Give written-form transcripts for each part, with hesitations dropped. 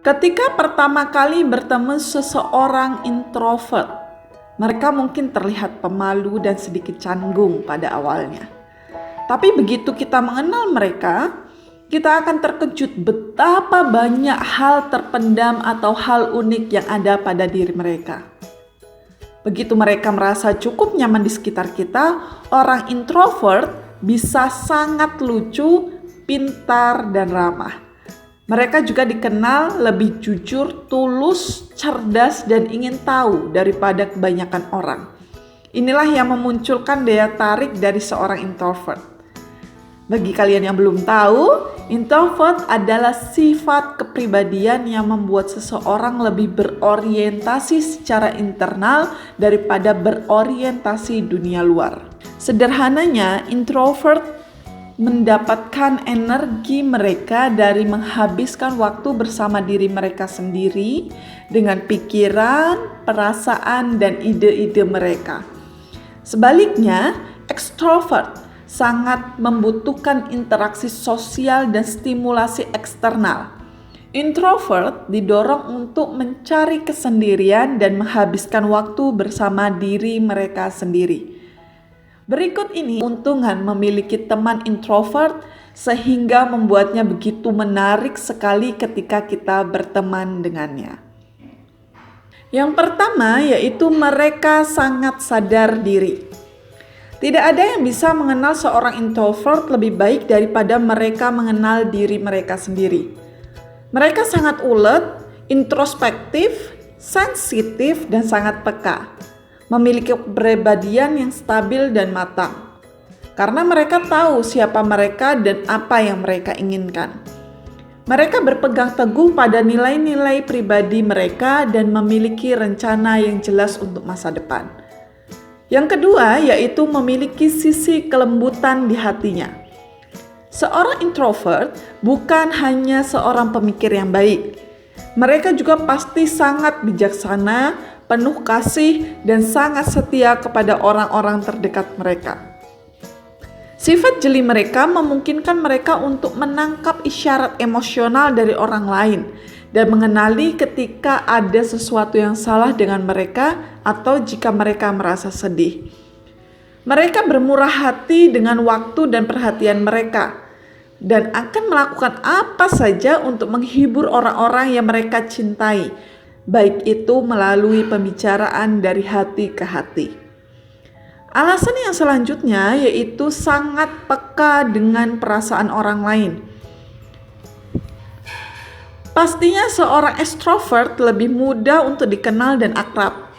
Ketika pertama kali bertemu seseorang introvert, mereka mungkin terlihat pemalu dan sedikit canggung pada awalnya. Tapi begitu kita mengenal mereka, kita akan terkejut betapa banyak hal terpendam atau hal unik yang ada pada diri mereka. Begitu mereka merasa cukup nyaman di sekitar kita, orang introvert bisa sangat lucu, pintar, dan ramah. Mereka juga dikenal lebih jujur, tulus, cerdas, dan ingin tahu daripada kebanyakan orang. Inilah yang memunculkan daya tarik dari seorang introvert. Bagi kalian yang belum tahu, introvert adalah sifat kepribadian yang membuat seseorang lebih berorientasi secara internal daripada berorientasi dunia luar. Sederhananya, introvert mendapatkan energi mereka dari menghabiskan waktu bersama diri mereka sendiri dengan pikiran, perasaan, dan ide-ide mereka. Sebaliknya, ekstrovert sangat membutuhkan interaksi sosial dan stimulasi eksternal. Introvert didorong untuk mencari kesendirian dan menghabiskan waktu bersama diri mereka sendiri. Berikut ini keuntungan memiliki teman introvert sehingga membuatnya begitu menarik sekali ketika kita berteman dengannya. Yang pertama yaitu mereka sangat sadar diri. Tidak ada yang bisa mengenal seorang introvert lebih baik daripada mereka mengenal diri mereka sendiri. Mereka sangat ulet, introspektif, sensitif, dan sangat peka. Memiliki kepribadian yang stabil dan matang. Karena mereka tahu siapa mereka dan apa yang mereka inginkan. Mereka berpegang teguh pada nilai-nilai pribadi mereka dan memiliki rencana yang jelas untuk masa depan. Yang kedua yaitu memiliki sisi kelembutan di hatinya. Seorang introvert bukan hanya seorang pemikir yang baik. Mereka juga pasti sangat bijaksana, penuh kasih, dan sangat setia kepada orang-orang terdekat mereka. Sifat jeli mereka memungkinkan mereka untuk menangkap isyarat emosional dari orang lain dan mengenali ketika ada sesuatu yang salah dengan mereka atau jika mereka merasa sedih. Mereka bermurah hati dengan waktu dan perhatian mereka dan akan melakukan apa saja untuk menghibur orang-orang yang mereka cintai, baik itu melalui pembicaraan dari hati ke hati. Alasan yang selanjutnya yaitu sangat peka dengan perasaan orang lain. Pastinya seorang ekstrovert lebih mudah untuk dikenal dan akrab.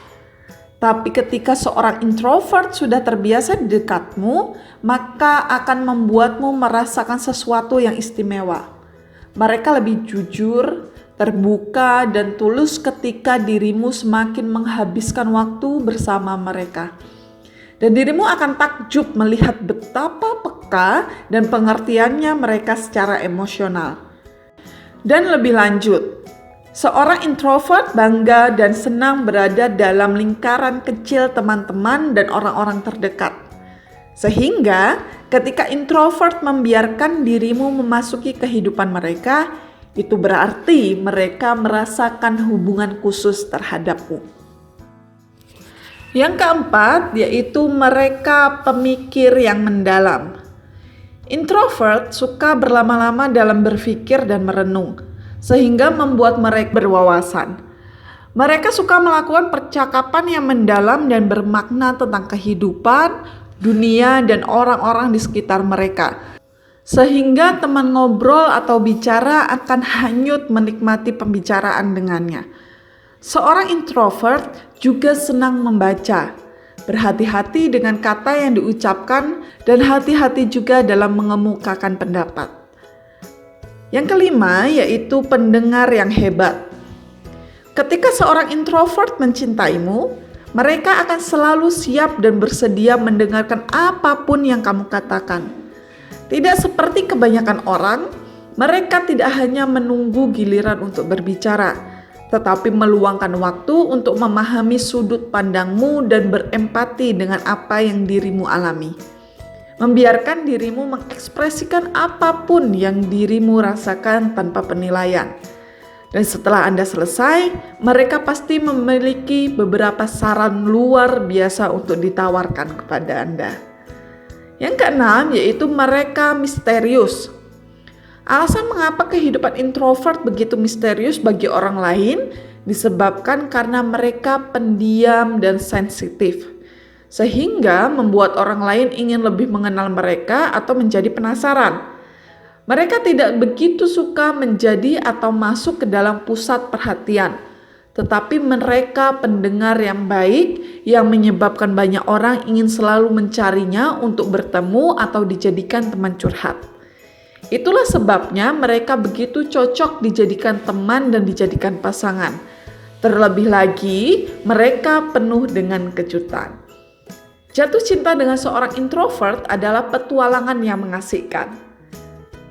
Tapi ketika seorang introvert sudah terbiasa di dekatmu, maka akan membuatmu merasakan sesuatu yang istimewa. Mereka lebih jujur, terbuka, dan tulus ketika dirimu semakin menghabiskan waktu bersama mereka. Dan dirimu akan takjub melihat betapa peka dan pengertiannya mereka secara emosional. Dan lebih lanjut, seorang introvert bangga dan senang berada dalam lingkaran kecil teman-teman dan orang-orang terdekat. Sehingga ketika introvert membiarkan dirimu memasuki kehidupan mereka, itu berarti mereka merasakan hubungan khusus terhadapmu. Yang keempat yaitu mereka pemikir yang mendalam. Introvert suka berlama-lama dalam berpikir dan merenung, sehingga membuat mereka berwawasan. Mereka suka melakukan percakapan yang mendalam dan bermakna tentang kehidupan, dunia, dan orang-orang di sekitar mereka. Sehingga teman ngobrol atau bicara akan hanyut menikmati pembicaraan dengannya. Seorang introvert juga senang membaca, berhati-hati dengan kata yang diucapkan, dan hati-hati juga dalam mengemukakan pendapat. Yang kelima yaitu pendengar yang hebat. Ketika seorang introvert mencintaimu, mereka akan selalu siap dan bersedia mendengarkan apapun yang kamu katakan. Tidak seperti kebanyakan orang, mereka tidak hanya menunggu giliran untuk berbicara, tetapi meluangkan waktu untuk memahami sudut pandangmu dan berempati dengan apa yang dirimu alami. Membiarkan dirimu mengekspresikan apapun yang dirimu rasakan tanpa penilaian. Dan setelah Anda selesai, mereka pasti memiliki beberapa saran luar biasa untuk ditawarkan kepada Anda. Yang keenam yaitu mereka misterius. Alasan mengapa kehidupan introvert begitu misterius bagi orang lain disebabkan karena mereka pendiam dan sensitif, sehingga membuat orang lain ingin lebih mengenal mereka atau menjadi penasaran. Mereka tidak begitu suka menjadi atau masuk ke dalam pusat perhatian, tetapi mereka pendengar yang baik yang menyebabkan banyak orang ingin selalu mencarinya untuk bertemu atau dijadikan teman curhat. Itulah sebabnya mereka begitu cocok dijadikan teman dan dijadikan pasangan. Terlebih lagi, mereka penuh dengan kejutan. Jatuh cinta dengan seorang introvert adalah petualangan yang mengasihkan.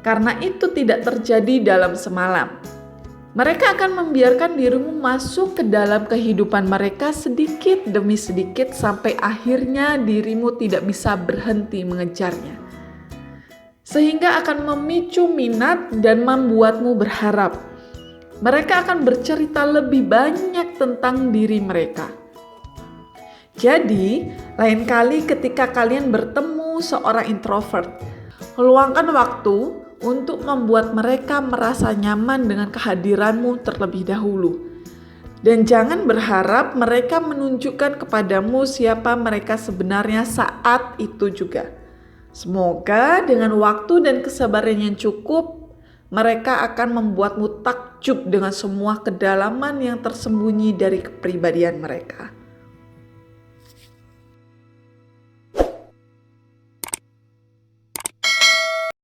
Karena itu tidak terjadi dalam semalam. Mereka akan membiarkan dirimu masuk ke dalam kehidupan mereka sedikit demi sedikit sampai akhirnya dirimu tidak bisa berhenti mengejarnya. Sehingga akan memicu minat dan membuatmu berharap. Mereka akan bercerita lebih banyak tentang diri mereka. Jadi, lain kali ketika kalian bertemu seorang introvert, luangkan waktu untuk membuat mereka merasa nyaman dengan kehadiranmu terlebih dahulu. Dan jangan berharap mereka menunjukkan kepadamu siapa mereka sebenarnya saat itu juga. Semoga dengan waktu dan kesabaran yang cukup, mereka akan membuatmu takjub dengan semua kedalaman yang tersembunyi dari kepribadian mereka.